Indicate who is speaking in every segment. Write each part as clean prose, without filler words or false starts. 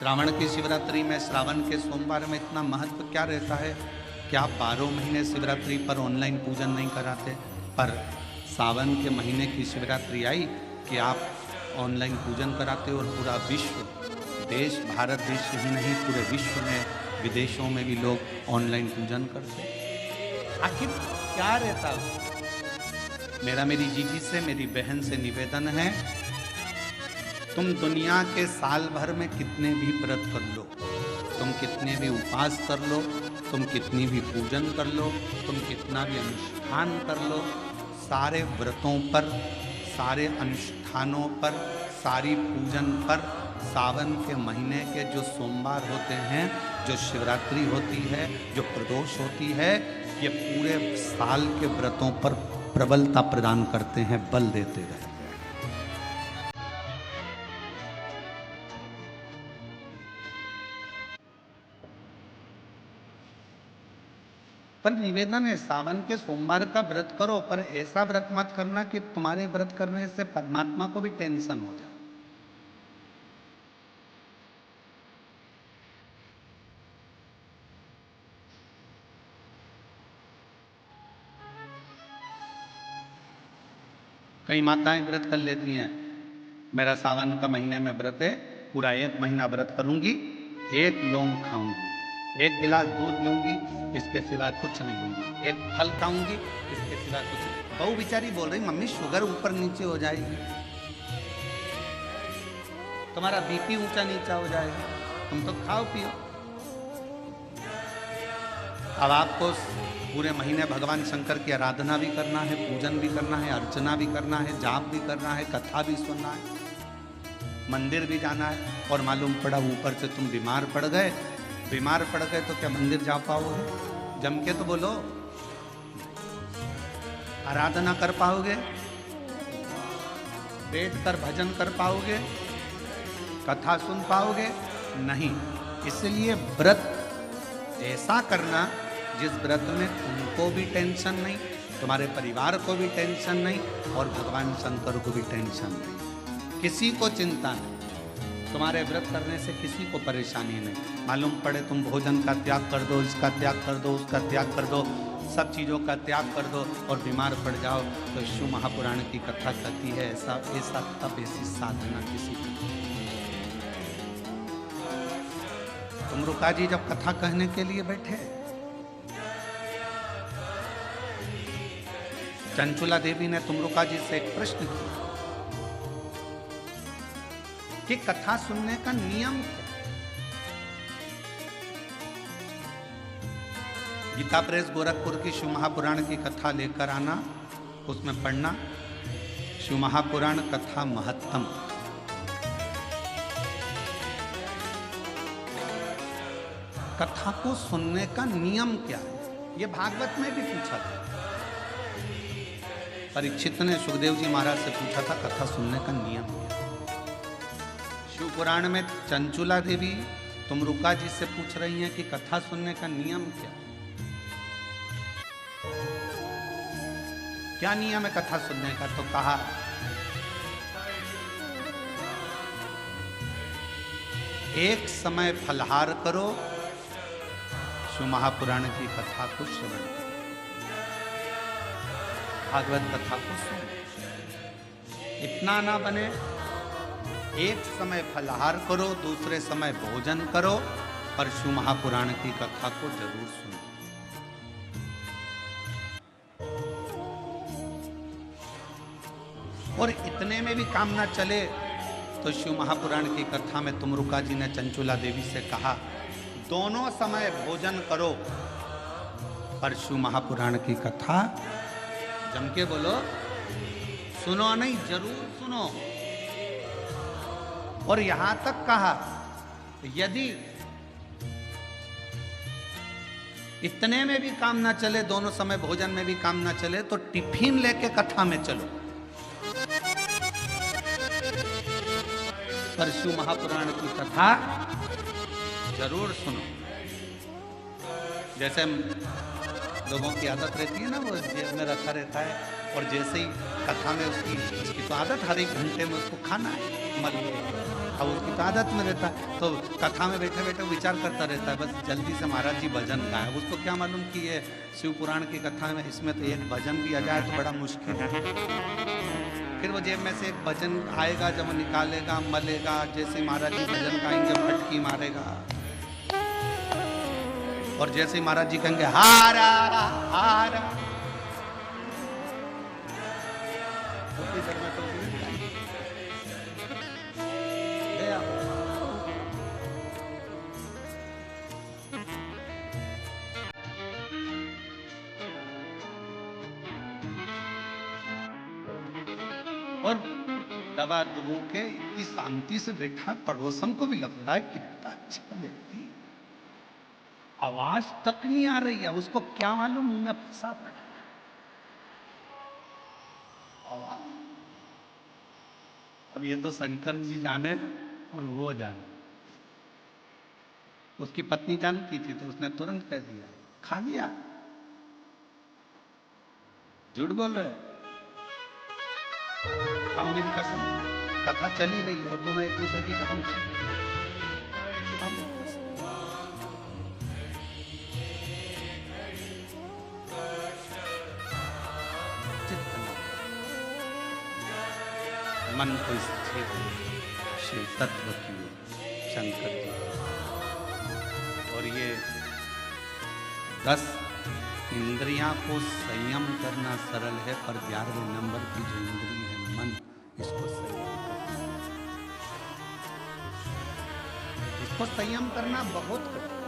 Speaker 1: श्रावण की शिवरात्रि में, श्रावण के सोमवार में इतना महत्व क्या रहता है कि आप 12 महीने शिवरात्रि पर ऑनलाइन पूजन नहीं कराते, पर सावन के महीने की शिवरात्रि आई कि आप ऑनलाइन पूजन कराते हो और पूरा विश्व, देश, भारत देश ही नहीं पूरे विश्व में, विदेशों में भी लोग ऑनलाइन पूजन करते। आखिर क्या रहता है? मेरी जीजी से, मेरी बहन से निवेदन है, तुम दुनिया के साल भर में कितने भी व्रत कर लो, तुम कितने भी उपवास कर लो, तुम कितनी भी पूजन कर लो, तुम कितना भी अनुष्ठान कर लो, सारे व्रतों पर, सारे अनुष्ठानों पर, सारी पूजन पर सावन के महीने के जो सोमवार होते हैं, जो शिवरात्रि होती है, जो प्रदोष होती है, ये पूरे साल के व्रतों पर प्रबलता प्रदान करते हैं, बल देते रहते हैं। पर निवेदन है, सावन के सोमवार का व्रत करो, पर ऐसा व्रत मत करना कि तुम्हारे व्रत करने से परमात्मा को भी टेंशन हो जाए। कई माताएं व्रत कर लेती हैं, मेरा सावन का महीने में व्रत है, पूरा 1 महीना व्रत करूंगी, 1 लौंग खाऊंगी, 1 गिलास दूध लूंगी, इसके सिवा कुछ नहीं लूंगी, 1 फल खाऊंगी, इसके सिवा कुछ नहीं। बहू बेचारी बोल रही, मम्मी शुगर ऊपर नीचे हो जाएगी, तुम्हारा बीपी ऊंचा नीचा हो जाएगा, तुम तो खाओ पियो। अब आपको पूरे महीने भगवान शंकर की आराधना भी करना है, पूजन भी करना है, अर्चना भी करना है, जाप भी करना है, कथा भी सुनना है, मंदिर भी जाना है, और मालूम पड़ा ऊपर से तुम बीमार पड़ गए। बीमार पड़ गए तो क्या मंदिर जा पाओगे? जम के तो बोलो, आराधना कर पाओगे? बैठकर भजन कर पाओगे? कथा सुन पाओगे? नहीं। इसलिए व्रत ऐसा करना जिस व्रत में तुमको भी टेंशन नहीं, तुम्हारे परिवार को भी टेंशन नहीं, और भगवान शंकर को भी टेंशन नहीं, किसी को चिंता नहीं, तुम्हारे व्रत करने से किसी को परेशानी नहीं। मालूम पड़े तुम भोजन का त्याग कर दो, इसका त्याग कर दो, उसका त्याग कर दो, सब चीज़ों का त्याग कर दो और बीमार पड़ जाओ, तो शिव महापुराण की कथा कहती है ऐसा ऐसा तब ऐसी साधना किसी को। तुमरुका जी जब कथा कहने के लिए बैठे, चंचुला देवी ने तुमरुका जी से एक प्रश्न किया कि कथा सुनने का नियम क्या? गीता प्रेस गोरखपुर की शिव महापुराण की कथा लेकर आना, उसमें पढ़ना शिव महापुराण कथा महत्तम। कथा को सुनने का नियम क्या है, ये भागवत में भी पूछा था। परीक्षित ने सुखदेव जी महाराज से पूछा था कथा सुनने का नियम क्या? शिव पुराण में चंचुला देवी तुमरुका जी से पूछ रही हैं कि कथा सुनने का नियम क्या? क्या नियम है कथा सुनने का? तो कहा एक समय फलहार करो, शिव महापुराण की कथा को श्रवण करो, भागवत कथा को सुनो। इतना ना बने, एक समय फलहार करो, दूसरे समय भोजन करो, और शिव महापुराण की कथा को जरूर सुनो। और इतने में भी काम ना चले तो शिव महापुराण की कथा में तुमरुका जी ने चंचुला देवी से कहा दोनों समय भोजन करो, पर शिव महापुराण की कथा जम के बोलो, सुनो नहीं, जरूर सुनो। और यहां तक कहा यदि इतने में भी काम ना चले, दोनों समय भोजन में भी काम ना चले, तो टिफिन लेके कथा में चलो, पर शिव महापुराण की कथा जरूर सुनो। जैसे लोगों की आदत रहती है ना, वो जेब में रखा रहता है, और जैसे ही कथा में उसकी तो आदत हर 1 घंटे में उसको खाना है, मल अब उसकी तो आदत में रहता है, तो कथा में बैठे बैठे विचार करता रहता है, बस जल्दी से महाराज जी भजन गाए। उसको क्या मालूम कि ये शिव पुराण की कथा में इसमें तो एक भजन भी आ जाए तो बड़ा मुश्किल है। फिर वो जेब में से एक भजन आएगा, जब वो निकालेगा मलेगा, जैसे महाराज जी भजन गाएंगे फटकी मारेगा, और जैसे ही महाराज जी कहेंगे हारा हारा, और दबा दुबू के इतनी शांति से बैठा, पड़ोसन को भी लग रहा है कितना अच्छा व्यक्ति, आवाज तक नहीं आ रही है, उसको क्या मालूम मुंह में फंसा पड़ा आवाज। अब ये तो शंकर जी जाने और वो जाने। उसकी पत्नी जानती थी तो उसने तुरंत कह दिया, खा लिया, झूठ बोल रहे, हम मेरी कसम, कथा चली रही और दोनों एक दूसरे की कसम मन को स्थिर शिव तत्व की शंकर जी। और ये 10 इंद्रियां को संयम करना सरल है, पर 11वें नंबर की जो इंद्रिय है मन, इसको संयम करना बहुत कठिन।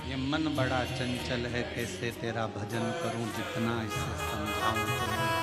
Speaker 1: ये मन बड़ा चंचल है, कैसे तेरा भजन करूं, जितना इसे समझाऊं तो